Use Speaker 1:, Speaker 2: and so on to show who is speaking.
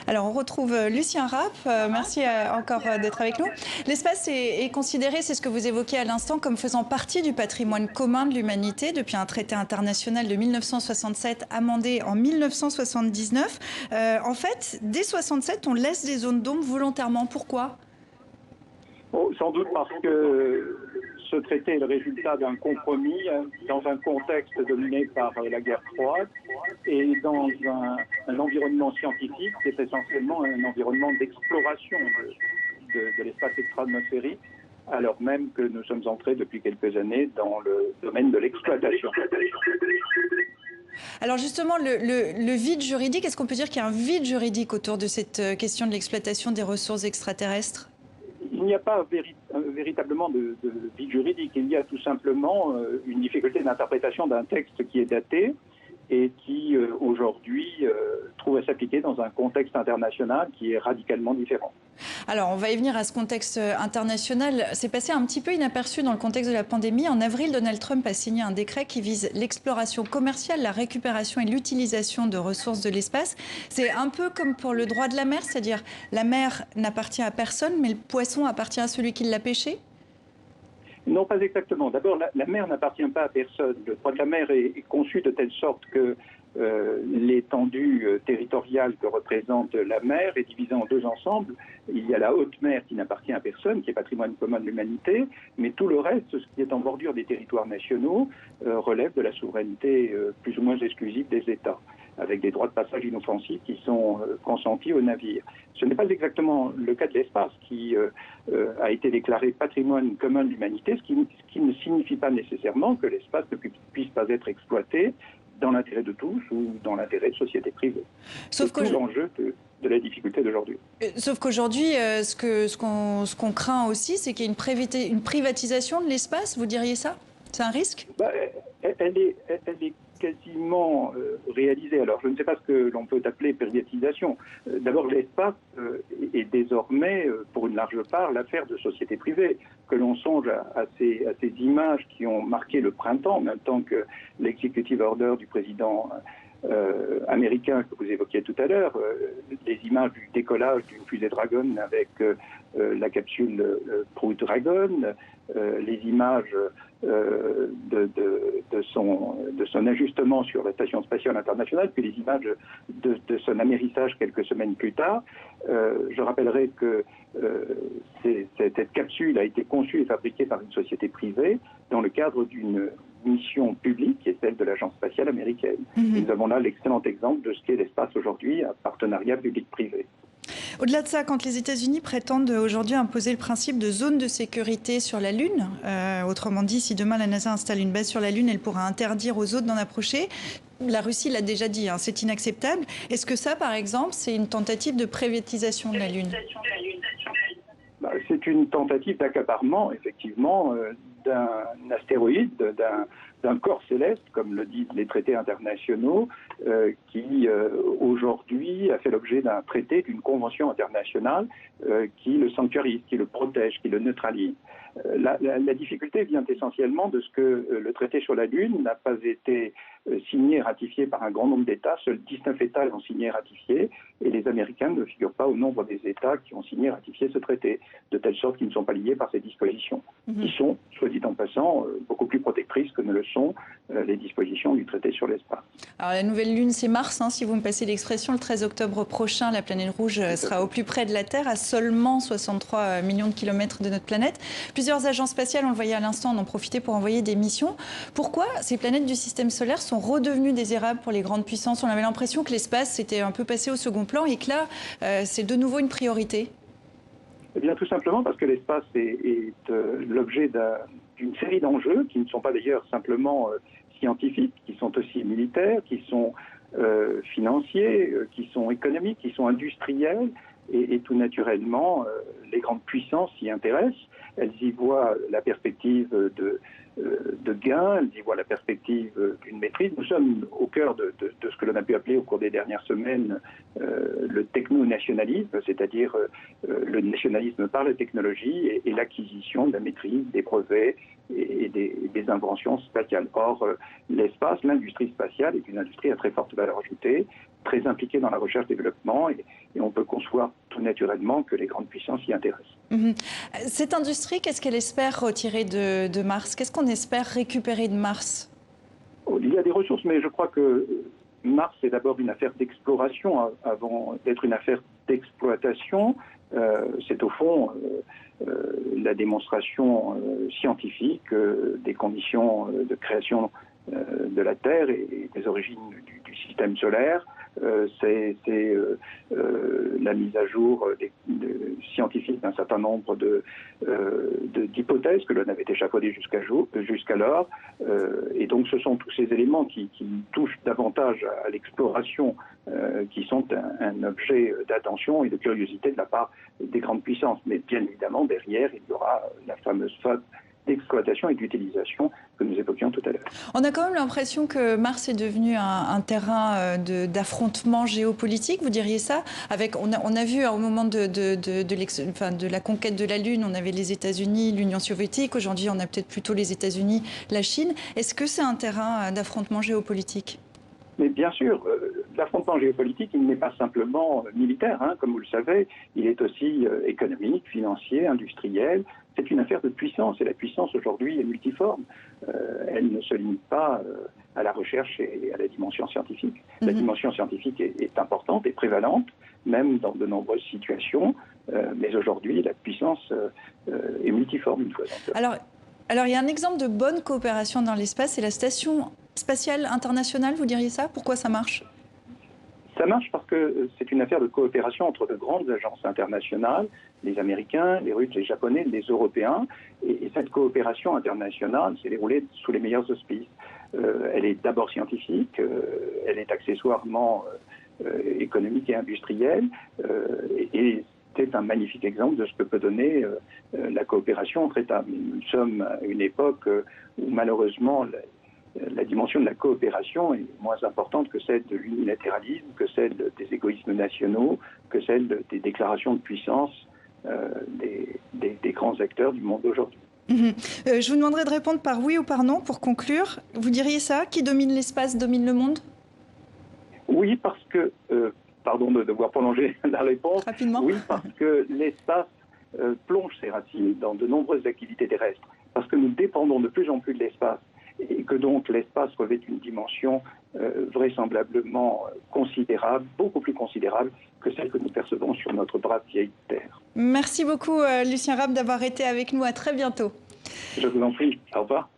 Speaker 1: Alors, on retrouve Lucien Rapp. Merci encore d'être avec nous. L'espace est considéré, c'est ce que vous évoquiez à l'instant, comme faisant partie du patrimoine commun de l'humanité depuis un traité international de 1967 amendé en 1979. En fait, dès 67, on laisse des zones d'ombre volontairement. Pourquoi?
Speaker 2: Bon, sans doute parce que ce traité est le résultat d'un compromis dans un contexte dominé par la guerre froide et dans un environnement scientifique qui est essentiellement un environnement d'exploration de l'espace extra-atmosphérique, alors même que nous sommes entrés depuis quelques années dans le domaine de l'exploitation.
Speaker 1: Alors justement, le vide juridique, est-ce qu'on peut dire qu'il y a un vide juridique autour de cette question de l'exploitation des ressources extraterrestres?
Speaker 2: Il n'y a pas véritablement de vide juridique. Il y a tout simplement une difficulté d'interprétation d'un texte qui est daté et qui, aujourd'hui, trouve à s'appliquer dans un contexte international qui est radicalement différent.
Speaker 1: Alors, on va y venir à ce contexte international. C'est passé un petit peu inaperçu dans le contexte de la pandémie. En avril, Donald Trump a signé un décret qui vise l'exploration commerciale, la récupération et l'utilisation de ressources de l'espace. C'est un peu comme pour le droit de la mer, c'est-à-dire la mer n'appartient à personne, mais le poisson appartient à celui qui l'a pêché.
Speaker 2: Non, pas exactement. D'abord, la mer n'appartient pas à personne. Le droit de la mer est conçu de telle sorte que l'étendue territoriale que représente la mer est divisée en deux ensembles. Il y a la haute mer qui n'appartient à personne, qui est patrimoine commun de l'humanité, mais tout le reste, ce qui est en bordure des territoires nationaux, relève de la souveraineté plus ou moins exclusive des États, avec des droits de passage inoffensifs qui sont consentis aux navires. Ce n'est pas exactement le cas de l'espace qui a été déclaré patrimoine commun de l'humanité, ce qui ne signifie pas nécessairement que l'espace ne puisse pas être exploité dans l'intérêt de tous ou dans l'intérêt de sociétés privées. C'est tout l'enjeu de la difficulté d'aujourd'hui.
Speaker 1: Sauf qu'aujourd'hui, ce qu'on craint aussi, c'est qu'il y ait une privatisation de l'espace, vous diriez ça? C'est un risque?
Speaker 2: Elle est quasiment réalisée. Alors, je ne sais pas ce que l'on peut appeler privatisation. D'abord, l'espace est désormais, pour une large part, l'affaire de sociétés privées. Que l'on songe à ces images qui ont marqué le printemps, en même temps que l'executive order du président américain que vous évoquiez tout à l'heure, les images du décollage d'une fusée Dragon avec la capsule Crew Dragon, les images de son ajustement sur la station spatiale internationale, puis les images de son amérissage quelques semaines plus tard. Je rappellerai que cette capsule a été conçue et fabriquée par une société privée dans le cadre d'une mission publique qui est celle de l'Agence spatiale américaine. Nous avons là l'excellent exemple de ce qu'est l'espace aujourd'hui, un partenariat public-privé.
Speaker 1: Au-delà de ça, quand les États-Unis prétendent aujourd'hui imposer le principe de zone de sécurité sur la Lune, autrement dit, si demain la NASA installe une base sur la Lune, elle pourra interdire aux autres d'en approcher. La Russie l'a déjà dit, hein, c'est inacceptable. Est-ce que ça, par exemple, c'est une tentative de privatisation de la Lune?
Speaker 2: C'est une tentative d'accaparement, effectivement, d'un astéroïde, d'un corps céleste, comme le disent les traités internationaux, qui aujourd'hui a fait l'objet d'un traité, d'une convention internationale qui le sanctuarise, qui le protège, qui le neutralise. La difficulté vient essentiellement de ce que le traité sur la Lune n'a pas été signé et ratifié par un grand nombre d'États. Seuls 19 États l'ont signé et ratifié, et les Américains ne figurent pas au nombre des États qui ont signé et ratifié ce traité, de telle sorte qu'ils ne sont pas liés par ces dispositions, qui sont, soit dit en passant, beaucoup plus protectrices que ne le sont les dispositions du traité sur l'espace.
Speaker 1: Alors la nouvelle Lune, c'est Mars, hein, si vous me passez l'expression. Le 13 octobre prochain, la planète rouge sera au plus près de la Terre, à seulement 63 millions de kilomètres de notre planète. Plusieurs agences spatiales, on le voyait à l'instant, en ont profité pour envoyer des missions. Pourquoi ces planètes du système solaire sont redevenues désirables pour les grandes puissances? On avait l'impression que l'espace s'était un peu passé au second plan et que là, c'est de nouveau une priorité.
Speaker 2: Eh bien, tout simplement parce que l'espace est l'objet d'une série d'enjeux qui ne sont pas d'ailleurs simplement scientifiques, qui sont aussi militaires, qui sont financiers, qui sont économiques, qui sont industriels. Et tout naturellement, les grandes puissances s'y intéressent. Elles y voient la perspective de gains, elles y voient la perspective d'une maîtrise. Nous sommes au cœur de ce que l'on a pu appeler au cours des dernières semaines le techno-nationalisme, c'est-à-dire le nationalisme par la technologie et l'acquisition de la maîtrise des brevets et des inventions spatiales. Or, l'espace, l'industrie spatiale est une industrie à très forte valeur ajoutée très impliquée dans la recherche-développement et on peut concevoir tout naturellement que les grandes puissances s'y intéressent.
Speaker 1: Cette industrie, qu'est-ce qu'elle espère retirer de Mars? Qu'est-ce qu'on espère récupérer de Mars?
Speaker 2: Il y a des ressources, mais je crois que Mars est d'abord une affaire d'exploration avant d'être une affaire d'exploitation. C'est au fond la démonstration scientifique des conditions de création de la Terre et des origines du système solaire. C'est la mise à jour scientifique d'un certain nombre d'hypothèses que l'on avait échafaudées jusqu'alors. Et donc ce sont tous ces éléments qui touchent davantage à l'exploration qui sont un objet d'attention et de curiosité de la part des grandes puissances. Mais bien évidemment, derrière, il y aura la fameuse phase d'exploitation et d'utilisation que nous évoquions tout à l'heure.
Speaker 1: On a quand même l'impression que Mars est devenu un terrain d'affrontement géopolitique, vous diriez ça? On a vu au moment de la conquête de la Lune, on avait les États-Unis, l'Union soviétique. Aujourd'hui, on a peut-être plutôt les États-Unis, la Chine. Est-ce que c'est un terrain d'affrontement géopolitique?
Speaker 2: Mais bien sûr, l'affrontement géopolitique, il n'est pas simplement militaire, comme vous le savez, il est aussi économique, financier, industriel. C'est une affaire de puissance, et la puissance aujourd'hui est multiforme. Elle ne se limite pas à la recherche et à la dimension scientifique. La dimension scientifique est importante et prévalente, même dans de nombreuses situations, mais aujourd'hui, la puissance est multiforme une fois encore.
Speaker 1: Alors, il y a un exemple de bonne coopération dans l'espace, c'est la Station spatiale internationale, vous diriez ça? Pourquoi ça marche?
Speaker 2: Ça marche parce que c'est une affaire de coopération entre de grandes agences internationales, les Américains, les Russes, les Japonais, les Européens. Et cette coopération internationale s'est déroulée sous les meilleurs auspices. Elle est d'abord scientifique, elle est accessoirement économique et industrielle. Et c'est un magnifique exemple de ce que peut donner la coopération entre États. Nous sommes à une époque où malheureusement la dimension de la coopération est moins importante que celle de l'unilatéralisme, que celle des égoïsmes nationaux, que celle des déclarations de puissance des grands acteurs du monde d'aujourd'hui.
Speaker 1: Je vous demanderai de répondre par oui ou par non pour conclure. Vous diriez ça? Qui domine l'espace domine le monde?
Speaker 2: Oui, parce que, pardon de devoir prolonger la réponse.
Speaker 1: Rapidement.
Speaker 2: Oui, parce que l'espace plonge ses racines dans de nombreuses activités terrestres, parce que nous dépendons de plus en plus de l'espace, et que donc l'espace revêt une dimension vraisemblablement considérable, beaucoup plus considérable que celle que nous percevons sur notre brave vieille Terre.
Speaker 1: Merci beaucoup Lucien Rab d'avoir été avec nous, à très bientôt.
Speaker 2: Je vous en prie, au revoir.